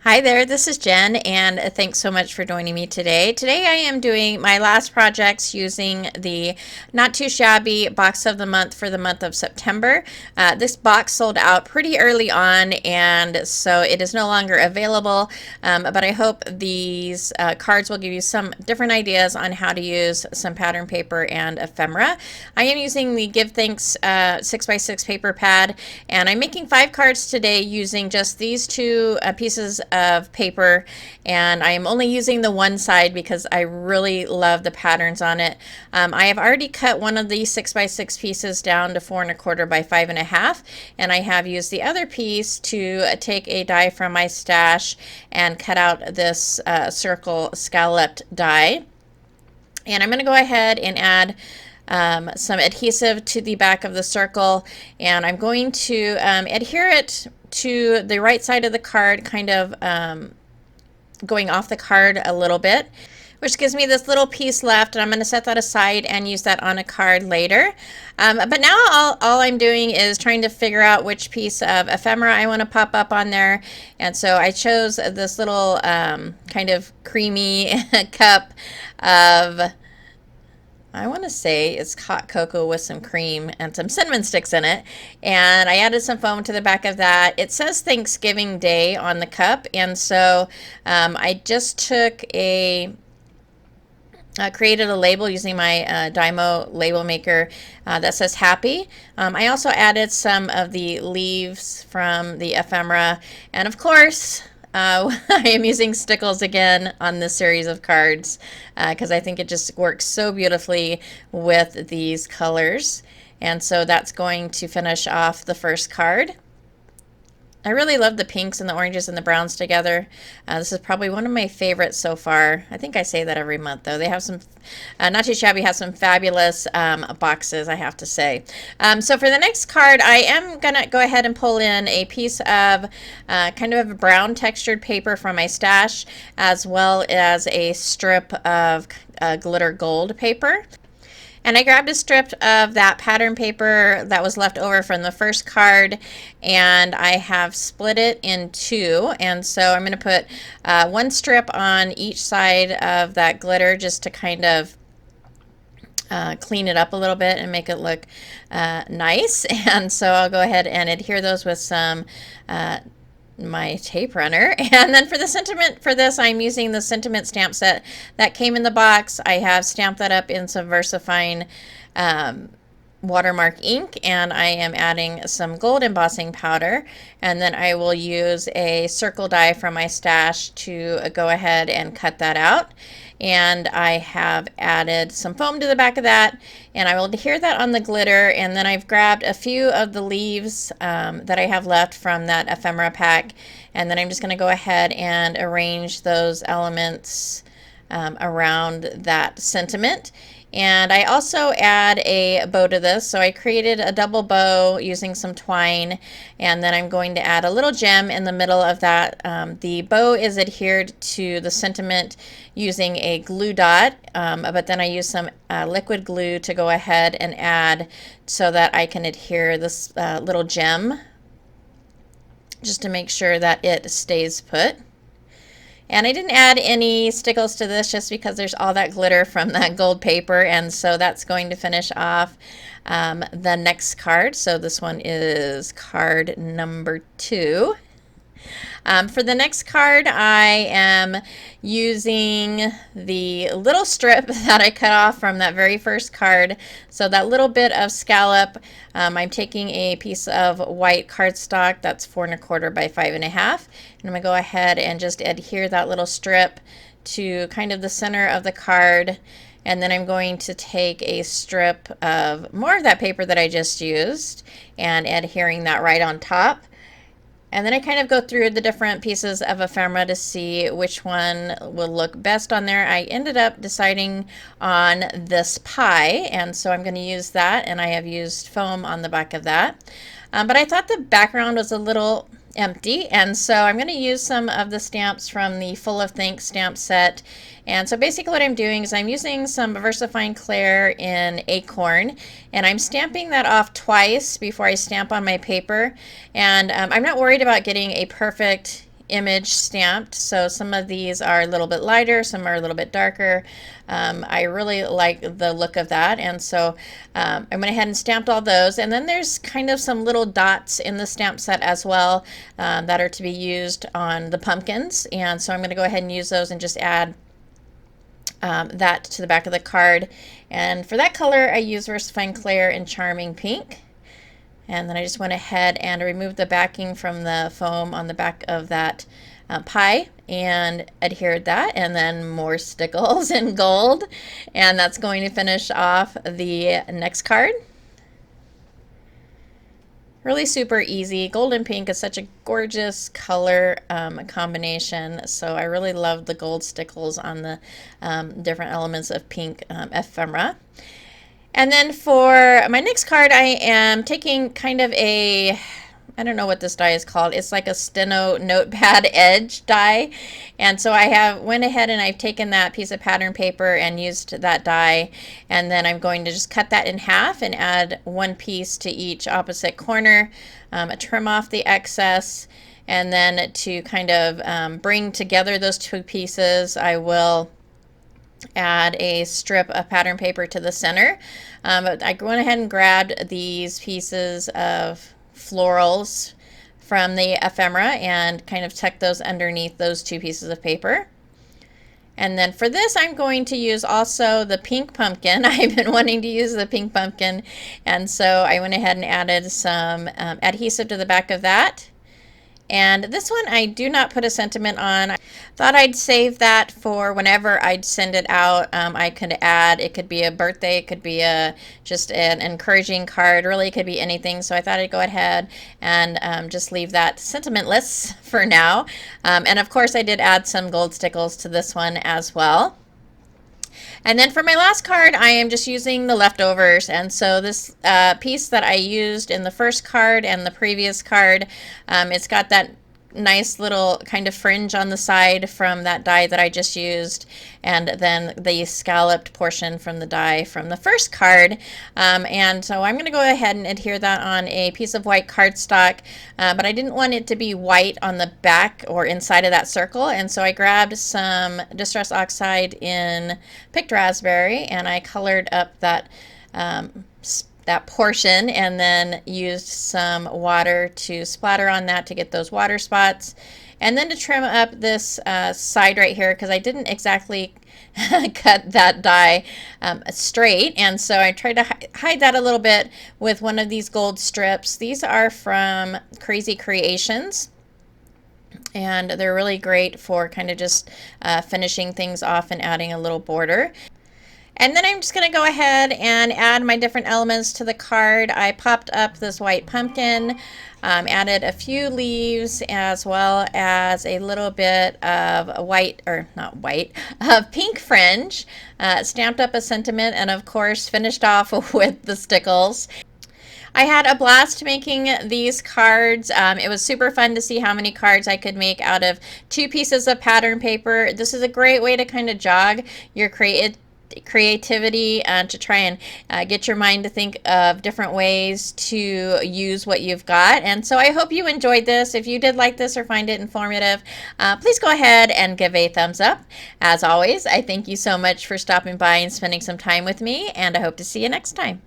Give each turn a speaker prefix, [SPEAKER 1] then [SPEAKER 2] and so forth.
[SPEAKER 1] Hi there, this is Jen, and thanks so much for joining me today. Today I am doing my last projects using the Not Too Shabby Box of the Month for the month of September. This box sold out pretty early on, and so it is no longer available, but I hope these cards will give you some different ideas on how to use some pattern paper and ephemera. I am using the Give Thanks 6x6 paper pad, and I'm making 5 cards today using just these two pieces of paper, and I am only using the one side because I really love the patterns on it. I have already cut one of these 6x6 pieces down to 4¼ by 5½, and I have used the other piece to take a die from my stash and cut out this circle scalloped die. And I'm going to go ahead and add some adhesive to the back of the circle, and I'm going to adhere it to the right side of the card, kind of going off the card a little bit, which gives me this little piece left, and I'm going to set that aside and use that on a card later. But now all I'm doing is trying to figure out which piece of ephemera I want to pop up on there, and so I chose this little kind of creamy cup of, I want to say it's hot cocoa with some cream and some cinnamon sticks in it, and I added some foam to the back of that. It says Thanksgiving Day on the cup, and so I just took created a label using my Dymo label maker that says happy. I also added some of the leaves from the ephemera, and of course I am using stickles again on this series of cards because I think it just works so beautifully with these colors. And so that's going to finish off the first card. I really love the pinks and the oranges and the browns together. This is probably one of my favorites so far. I think I say that every month, though. They have some, Not Too Shabby has some fabulous boxes, I have to say. So for the next card, I am going to go ahead and pull in a piece of kind of a brown textured paper from my stash, as well as a strip of glitter gold paper. And I grabbed a strip of that pattern paper that was left over from the first card, and I have split it in two. And so I'm going to put one strip on each side of that glitter just to kind of clean it up a little bit and make it look nice. And so I'll go ahead and adhere those with some my tape runner. And then for the sentiment for this, I'm using the sentiment stamp set that came in the box. I have stamped that up in some VersaFine watermark ink, and I am adding some gold embossing powder, and then I will use a circle die from my stash to go ahead and cut that out. And I have added some foam to the back of that, and I will adhere that on the glitter. And then I've grabbed a few of the leaves that I have left from that ephemera pack, and then I'm just going to go ahead and arrange those elements around that sentiment. And I also add a bow to this, so I created a double bow using some twine, and then I'm going to add a little gem in the middle of that. The bow is adhered to the sentiment using a glue dot, but then I use some liquid glue to go ahead and add so that I can adhere this little gem just to make sure that it stays put. And I didn't add any stickles to this just because there's all that glitter from that gold paper, and so that's going to finish off the next card. So this one is card number 2. For the next card, I am using the little strip that I cut off from that very first card. So that little bit of scallop, I'm taking a piece of white cardstock that's 4¼ by 5½, and I'm going to go ahead and just adhere that little strip to kind of the center of the card. And then I'm going to take a strip of more of that paper that I just used and adhering that right on top. And then I kind of go through the different pieces of ephemera to see which one will look best on there. I ended up deciding on this pie, and so I'm going to use that, and I have used foam on the back of that. But I thought the background was a little empty, and so I'm going to use some of the stamps from the Full of Thanks stamp set. And so basically what I'm doing is I'm using some VersaFine Clair in Acorn, and I'm stamping that off twice before I stamp on my paper. And I'm not worried about getting a perfect image stamped. So some of these are a little bit lighter, some are a little bit darker. I really like the look of that, and so I went ahead and stamped all those. And then there's kind of some little dots in the stamp set as well that are to be used on the pumpkins, and so I'm going to go ahead and use those and just add that to the back of the card. And for that color I use VersaFine Clair in Charming Pink. And then I just went ahead and removed the backing from the foam on the back of that pie and adhered that, and then more stickles in gold, and that's going to finish off the next card. Really super easy. Gold and pink is such a gorgeous color combination, so I really love the gold stickles on the different elements of pink ephemera. And then for my next card, I am taking kind of a, I don't know what this die is called. It's like a steno notepad edge die. And so I went ahead and I've taken that piece of pattern paper and used that die. And then I'm going to just cut that in half and add one piece to each opposite corner, trim off the excess. And then to kind of bring together those two pieces, I will add a strip of pattern paper to the center. But I went ahead and grabbed these pieces of florals from the ephemera and kind of tucked those underneath those two pieces of paper. And then for this, I'm going to use also the pink pumpkin. I've been wanting to use the pink pumpkin, and so I went ahead and added some adhesive to the back of that. And this one I do not put a sentiment on. I thought I'd save that for whenever I'd send it out. I could add, it could be a birthday, it could be just an encouraging card, really it could be anything. So I thought I'd go ahead and just leave that sentimentless for now. And of course I did add some gold stickles to this one as well. And then for my last card, I am just using the leftovers. And so this piece that I used in the first card and the previous card, it's got that nice little kind of fringe on the side from that die that I just used, and then the scalloped portion from the die from the first card. And so I'm going to go ahead and adhere that on a piece of white cardstock, but I didn't want it to be white on the back or inside of that circle, and so I grabbed some Distress Oxide in Picked Raspberry and I colored up that that portion, and then used some water to splatter on that to get those water spots, and then to trim up this side right here, because I didn't exactly cut that die straight, and so I tried to hide that a little bit with one of these gold strips. These are from Crazy Creations, and they're really great for kind of just finishing things off and adding a little border. And then I'm just going to go ahead and add my different elements to the card. I popped up this white pumpkin, added a few leaves, as well as a little bit of white, or not white, of pink fringe, stamped up a sentiment, and of course finished off with the stickles. I had a blast making these cards. It was super fun to see how many cards I could make out of 2 pieces of pattern paper. This is a great way to kind of jog your creativity to try and get your mind to think of different ways to use what you've got. And so I hope you enjoyed this. If you did like this or find it informative, please go ahead and give a thumbs up. As always, I thank you so much for stopping by and spending some time with me, and I hope to see you next time.